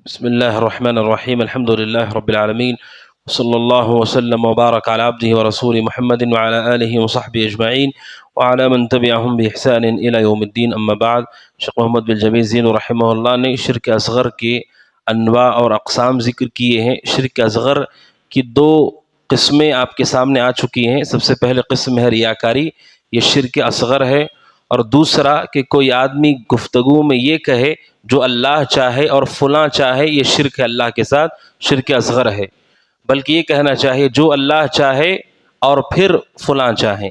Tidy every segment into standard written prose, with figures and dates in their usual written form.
بسم الله الرحمن الرحيم. الحمد لله رب العالمين، وصلى الله وسلم وبارك على عبده ورسوله محمد وعلى آله وصحبه أجمعين وعلى من تبعهم بإحسان إلى يوم الدين. أما بعد، شیخ محمد بن جمیل زین رحمہ اللہ نے شرک اصغر کے انواع اور اقسام ذکر کیے ہیں۔ شرک اصغر کی دو قسمیں آپ کے سامنے آ چکی ہیں۔ سب سے پہلے قسم ہے ریاکاری، یہ شرک اصغر ہے، اور دوسرا کہ کوئی آدمی گفتگو میں یہ کہے جو اللہ چاہے اور فلاں چاہے، یہ شرک ہے، اللہ کے ساتھ شرک اصغر ہے۔ بلکہ یہ کہنا چاہیے جو اللہ چاہے اور پھر فلاں چاہے۔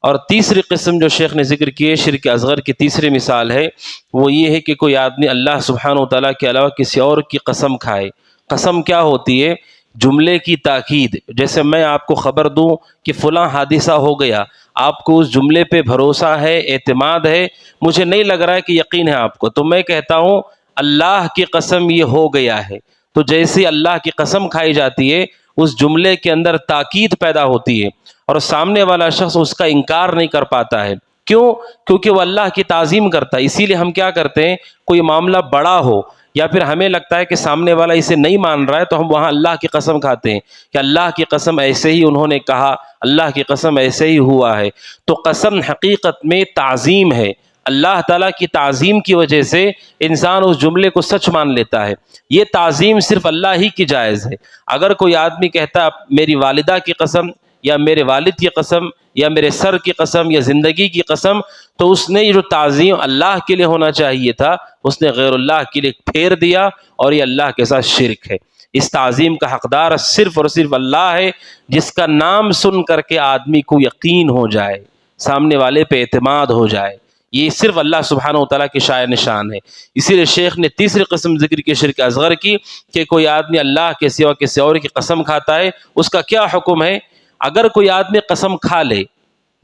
اور تیسری قسم جو شیخ نے ذکر کی ہے شرک اصغر کی، تیسری مثال ہے وہ یہ ہے کہ کوئی آدمی اللہ سبحانہ و تعالیٰ کے علاوہ کسی اور کی قسم کھائے۔ قسم کیا ہوتی ہے؟ جملے کی تاکید۔ جیسے میں آپ کو خبر دوں کہ فلاں حادثہ ہو گیا، آپ کو اس جملے پہ بھروسہ ہے، اعتماد ہے، مجھے نہیں لگ رہا ہے کہ یقین ہے آپ کو، تو میں کہتا ہوں اللہ کی قسم یہ ہو گیا ہے۔ تو جیسے اللہ کی قسم کھائی جاتی ہے، اس جملے کے اندر تاکید پیدا ہوتی ہے اور سامنے والا شخص اس کا انکار نہیں کر پاتا ہے۔ کیوں؟ کیونکہ وہ اللہ کی تعظیم کرتا ہے۔ اسی لیے ہم کیا کرتے ہیں، کوئی معاملہ بڑا ہو یا پھر ہمیں لگتا ہے کہ سامنے والا اسے نہیں مان رہا ہے، تو ہم وہاں اللہ کی قسم کھاتے ہیں کہ اللہ کی قسم ایسے ہی انہوں نے کہا، اللہ کی قسم ایسے ہی ہوا ہے۔ تو قسم حقیقت میں تعظیم ہے۔ اللہ تعالیٰ کی تعظیم کی وجہ سے انسان اس جملے کو سچ مان لیتا ہے۔ یہ تعظیم صرف اللہ ہی کی جائز ہے۔ اگر کوئی آدمی کہتا ہے میری والدہ کی قسم یا میرے والد کی قسم یا میرے سر کی قسم یا زندگی کی قسم، تو اس نے یہ جو تعظیم اللہ کے لیے ہونا چاہیے تھا، اس نے غیر اللہ کے لیے پھیر دیا، اور یہ اللہ کے ساتھ شرک ہے۔ اس تعظیم کا حقدار صرف اور صرف اللہ ہے، جس کا نام سن کر کے آدمی کو یقین ہو جائے، سامنے والے پہ اعتماد ہو جائے۔ یہ صرف اللہ سبحانہ و تعالیٰ کی شایع نشان ہے۔ اسی لیے شیخ نے تیسری قسم ذکر کی شرک اصغر کی، کہ کوئی آدمی اللہ کے سوا کسی اور کی قسم کھاتا ہے۔ اس کا کیا حکم ہے؟ اگر کوئی آدمی قسم کھا لے،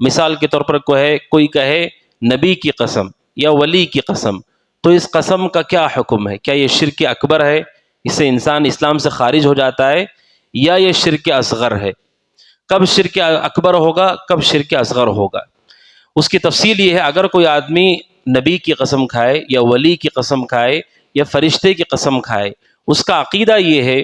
مثال کے طور پر کوئی کہے نبی کی قسم یا ولی کی قسم، تو اس قسم کا کیا حکم ہے؟ کیا یہ شرک اکبر ہے، اس سے انسان اسلام سے خارج ہو جاتا ہے، یا یہ شرک اصغر ہے؟ کب شرک اکبر ہوگا، کب شرک اصغر ہوگا؟ اس کی تفصیل یہ ہے، اگر کوئی آدمی نبی کی قسم کھائے یا ولی کی قسم کھائے یا فرشتے کی قسم کھائے، اس کا عقیدہ یہ ہے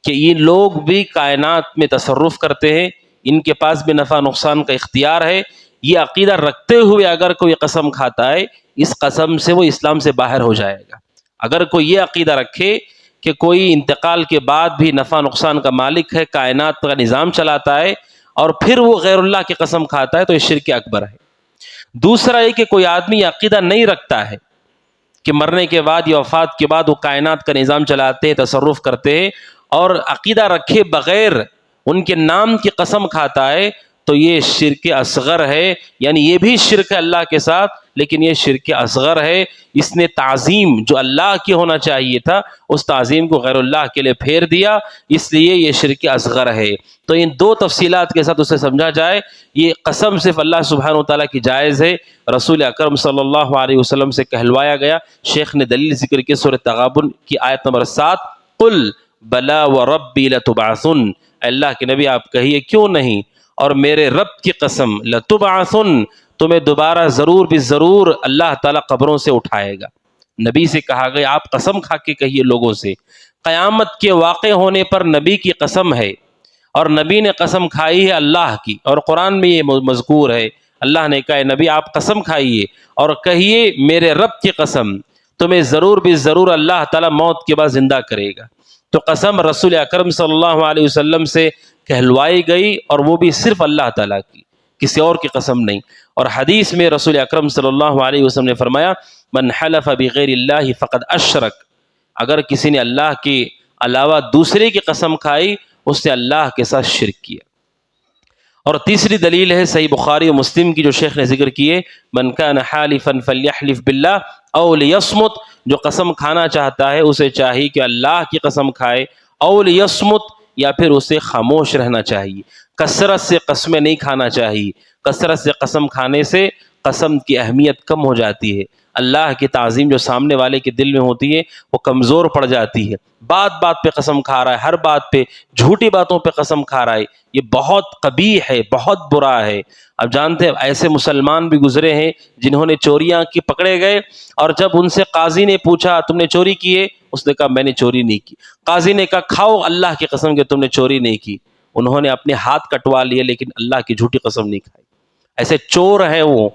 کہ یہ لوگ بھی کائنات میں تصرف کرتے ہیں، ان کے پاس بھی نفع نقصان کا اختیار ہے۔ یہ عقیدہ رکھتے ہوئے اگر کوئی قسم کھاتا ہے، اس قسم سے وہ اسلام سے باہر ہو جائے گا۔ اگر کوئی یہ عقیدہ رکھے کہ کوئی انتقال کے بعد بھی نفع نقصان کا مالک ہے، کائنات کا نظام چلاتا ہے، اور پھر وہ غیر اللہ کی قسم کھاتا ہے، تو یہ شرک اکبر ہے۔ دوسرا یہ کہ کوئی آدمی عقیدہ نہیں رکھتا ہے کہ مرنے کے بعد یا وفات کے بعد وہ کائنات کا نظام چلاتے ہیں، تصرف کرتے ہیں، اور عقیدہ رکھے بغیر ان کے نام کی قسم کھاتا ہے، تو یہ شرک اصغر ہے۔ یعنی یہ بھی شرک ہے اللہ کے ساتھ، لیکن یہ شرک اصغر ہے۔ اس نے تعظیم جو اللہ کی ہونا چاہیے تھا، اس تعظیم کو غیر اللہ کے لیے پھیر دیا، اس لیے یہ شرک اصغر ہے۔ تو ان دو تفصیلات کے ساتھ اسے سمجھا جائے، یہ قسم صرف اللہ سبحانہ وتعالیٰ کی جائز ہے، رسول اکرم صلی اللہ علیہ وسلم سے کہلوایا گیا۔ شیخ نے دلیل ذکر کی سورۃ تغابن کی آیت نمبر 7، قل بلا وربی لتبعثن، اللہ کے نبی آپ کہیے کیوں نہیں، اور میرے رب کی قسم لتبعثن، تمہیں دوبارہ ضرور بھی ضرور اللہ تعالیٰ قبروں سے اٹھائے گا۔ نبی سے کہا گیا آپ قسم کھا کے کہیے لوگوں سے، قیامت کے واقع ہونے پر نبی کی قسم ہے، اور نبی نے قسم کھائی ہے اللہ کی، اور قرآن میں یہ مذکور ہے، اللہ نے کہا نبی آپ قسم کھائیے اور کہیے میرے رب کی قسم، تمہیں ضرور بھی ضرور اللہ تعالیٰ موت کے بعد زندہ کرے گا۔ تو قسم رسول اکرم صلی اللہ علیہ وسلم سے کہلوائی گئی، اور وہ بھی صرف اللہ تعالیٰ کی، کسی اور کی قسم نہیں۔ اور حدیث میں رسول اکرم صلی اللہ علیہ وسلم نے فرمایا من حلف بغیر اللہ فقد اشرک، اگر کسی نے اللہ کے علاوہ دوسرے کی قسم کھائی، اس نے اللہ کے ساتھ شرک کیا۔ اور تیسری دلیل ہے صحیح بخاری و مسلم کی جو شیخ نے ذکر کی ہے، من کان حالفا فلیحلف باللہ او لیصمت، جو قسم کھانا چاہتا ہے اسے چاہیے کہ اللہ کی قسم کھائے، او لیصمت، یا پھر اسے خاموش رہنا چاہیے۔ کثرت سے قسمیں نہیں کھانا چاہیے، کثرت سے قسم کھانے سے قسم کی اہمیت کم ہو جاتی ہے، اللہ کی تعظیم جو سامنے والے کے دل میں ہوتی ہے وہ کمزور پڑ جاتی ہے۔ بات بات پہ قسم کھا رہا ہے، ہر بات پہ جھوٹی باتوں پہ قسم کھا رہا ہے، یہ بہت قبیح ہے، بہت برا ہے۔ اب جانتے ہیں ایسے مسلمان بھی گزرے ہیں جنہوں نے چوریاں کی، پکڑے گئے، اور جب ان سے قاضی نے پوچھا تم نے چوری کی ہے، اس نے کہا میں نے چوری نہیں کی۔ قاضی نے کہا کھاؤ اللہ کی قسم کہ تم نے چوری نہیں کی۔ انہوں نے اپنے ہاتھ کٹوا لیے لیکن اللہ کی جھوٹی قسم نہیں کھائی۔ ایسے چور ہیں وہ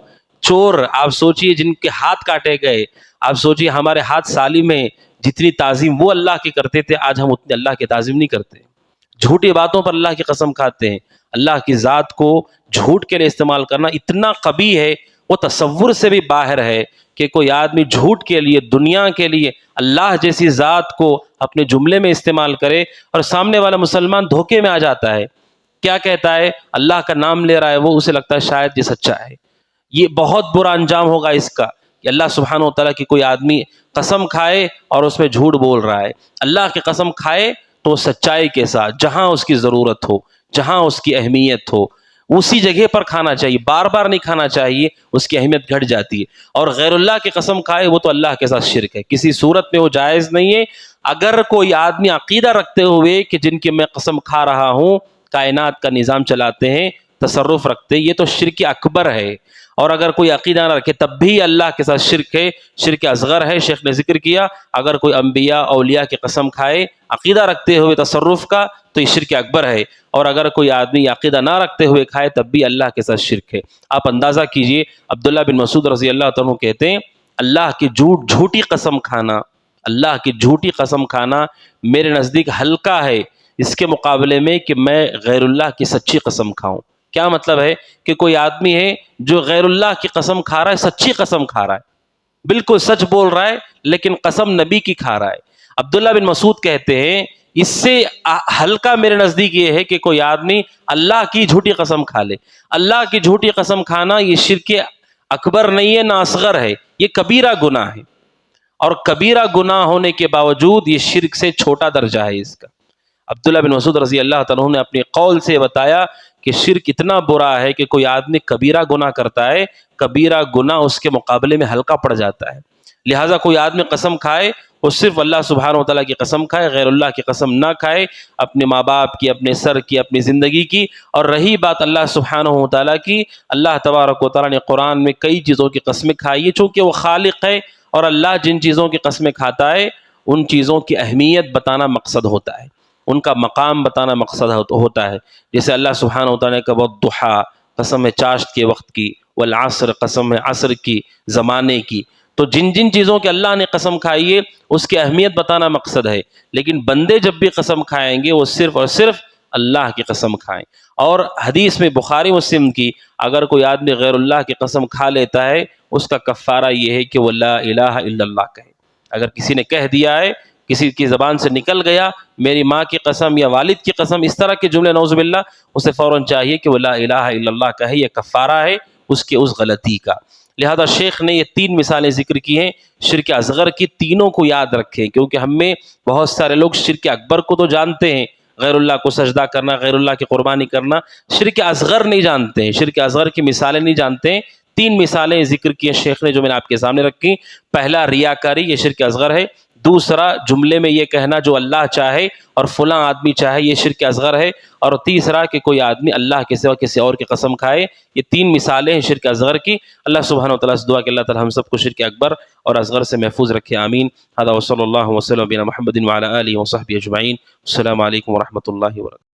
چور، آپ سوچئے جن کے ہاتھ کاٹے گئے، آپ سوچئے ہمارے ہاتھ سالی میں جتنی تعظیم وہ اللہ کی کرتے تھے، آج ہم اتنی اللہ کی تعظیم نہیں کرتے، جھوٹی باتوں پر اللہ کی قسم کھاتے ہیں۔ اللہ کی ذات کو جھوٹ کے لیے استعمال کرنا اتنا قبیح ہے، وہ تصور سے بھی باہر ہے کہ کوئی آدمی جھوٹ کے لیے، دنیا کے لیے اللہ جیسی ذات کو اپنے جملے میں استعمال کرے، اور سامنے والا مسلمان دھوکے میں آ جاتا ہے، کیا کہتا ہے اللہ کا نام لے رہا ہے، وہ اسے لگتا ہے شاید یہ سچا ہے۔ یہ بہت برا انجام ہوگا اس کا کہ اللہ سبحانہ و تعالیٰ کی کوئی آدمی قسم کھائے اور اس میں جھوٹ بول رہا ہے۔ اللہ کی قسم کھائے تو سچائی کے ساتھ، جہاں اس کی ضرورت ہو، جہاں اس کی اہمیت ہو، اسی جگہ پر کھانا چاہیے، بار بار نہیں کھانا چاہیے، اس کی اہمیت گھٹ جاتی ہے۔ اور غیر اللہ کی قسم کھائے وہ تو اللہ کے ساتھ شرک ہے، کسی صورت میں وہ جائز نہیں ہے۔ اگر کوئی آدمی عقیدہ رکھتے ہوئے کہ جن کی میں قسم کھا رہا ہوں کائنات کا نظام چلاتے ہیں، تصرف رکھتے، یہ تو شرک اکبر ہے۔ اور اگر کوئی عقیدہ نہ رکھے تب بھی اللہ کے ساتھ شرک ہے، شرک اصغر ہے۔ شیخ نے ذکر کیا اگر کوئی انبیاء اولیاء کی قسم کھائے عقیدہ رکھتے ہوئے تصرف کا تو یہ شرک اکبر ہے، اور اگر کوئی آدمی عقیدہ نہ رکھتے ہوئے کھائے تب بھی اللہ کے ساتھ شرک ہے۔ آپ اندازہ کیجئے، عبداللہ بن مسعود رضی اللہ تعالیٰ کہتے ہیں اللہ کی جھوٹی قسم کھانا، اللہ کی جھوٹی قسم کھانا میرے نزدیک ہلکا ہے اس کے مقابلے میں کہ میں غیر اللہ کی سچی قسم کھاؤں۔ کیا مطلب ہے کہ کوئی آدمی ہے جو غیر اللہ کی قسم کھا رہا ہے، سچی قسم کھا رہا ہے، بالکل سچ بول رہا ہے لیکن قسم نبی کی کھا رہا ہے۔ عبداللہ بن مسعود کہتے ہیں اس سے ہلکا میرے نزدیک یہ ہے کہ کوئی آدمی اللہ کی جھوٹی قسم کھا لے۔ اللہ کی جھوٹی قسم کھانا یہ شرک اکبر نہیں ہے، نہ اصغر ہے، یہ کبیرہ گناہ ہے، اور کبیرہ گناہ ہونے کے باوجود یہ شرک سے چھوٹا درجہ ہے اس کا۔ عبداللہ بن مسعود رضی اللہ تعالیٰ نے اپنے قول سے بتایا کہ شرک اتنا برا ہے کہ کوئی آدمی کبیرہ گناہ کرتا ہے، کبیرہ گناہ اس کے مقابلے میں ہلکا پڑ جاتا ہے۔ لہٰذا کوئی آدمی قسم کھائے وہ صرف اللہ سبحانہ و تعالیٰ کی قسم کھائے، غیر اللہ کی قسم نہ کھائے، اپنے ماں باپ کی، اپنے سر کی، اپنی زندگی کی۔ اور رہی بات اللہ سبحانہ و تعالیٰ کی، اللہ تبارک و تعالیٰ نے قرآن میں کئی چیزوں کی قسمیں کھائی ہے، چونکہ وہ خالق ہے، اور اللہ جن چیزوں کی قسمیں کھاتا ہے ان چیزوں کی اہمیت بتانا مقصد ہوتا ہے، ان کا مقام بتانا مقصد ہوتا ہے۔ جیسے اللہ سبحانہ و تعالیٰ کا والضحیٰ، قسم ہے چاشت کے وقت کی، والعصر، قسم ہے عصر کی، زمانے کی۔ تو جن جن چیزوں کے اللہ نے قسم کھائی ہے اس کی اہمیت بتانا مقصد ہے، لیکن بندے جب بھی قسم کھائیں گے وہ صرف اور صرف اللہ کی قسم کھائیں۔ اور حدیث میں بخاری مسلم کی، اگر کوئی آدمی غیر اللہ کی قسم کھا لیتا ہے اس کا کفارہ یہ ہے کہ وہ لا الہ الا اللہ کہے۔ اگر کسی نے کہہ دیا ہے، کسی کی زبان سے نکل گیا میری ماں کی قسم یا والد کی قسم، اس طرح کے جملے نعوذ باللہ، اسے فوراً چاہیے کہ وہ لا الہ الا اللہ کہے، یہ کفارہ ہے اس کے اس غلطی کا۔ لہذا شیخ نے یہ 3 مثالیں ذکر کی ہیں شرک اصغر کی، تینوں کو یاد رکھیں، کیونکہ ہم میں بہت سارے لوگ شرک اکبر کو تو جانتے ہیں، غیر اللہ کو سجدہ کرنا، غیر اللہ کی قربانی کرنا، شرک اصغر نہیں جانتے ہیں، شرک اصغر کی مثالیں نہیں جانتے ہیں۔ 3 مثالیں ذکر کی ہیں شیخ نے جو میں نے آپ کے سامنے رکھی۔ پہلا ریاکاری، یہ شرک اصغر ہے۔ دوسرا جملے میں یہ کہنا جو اللہ چاہے اور فلاں آدمی چاہے، یہ شرک اصغر ہے۔ اور تیسرا کہ کوئی آدمی اللہ کے سوا کسی اور کی قسم کھائے۔ یہ 3 مثالیں ہیں شرک اصغر کی۔ اللہ سبحانہ و تعالیٰ سے دعا کہ اللہ تعالیٰ ہم سب کو شرک اکبر اور اصغر سے محفوظ رکھے، آمین۔ ھذا وصلی اللہ وسلم علی محمد وعلی آلہ وصحبہ اجمعین۔ السلام علیکم ورحمۃ اللہ وبرکاتہ۔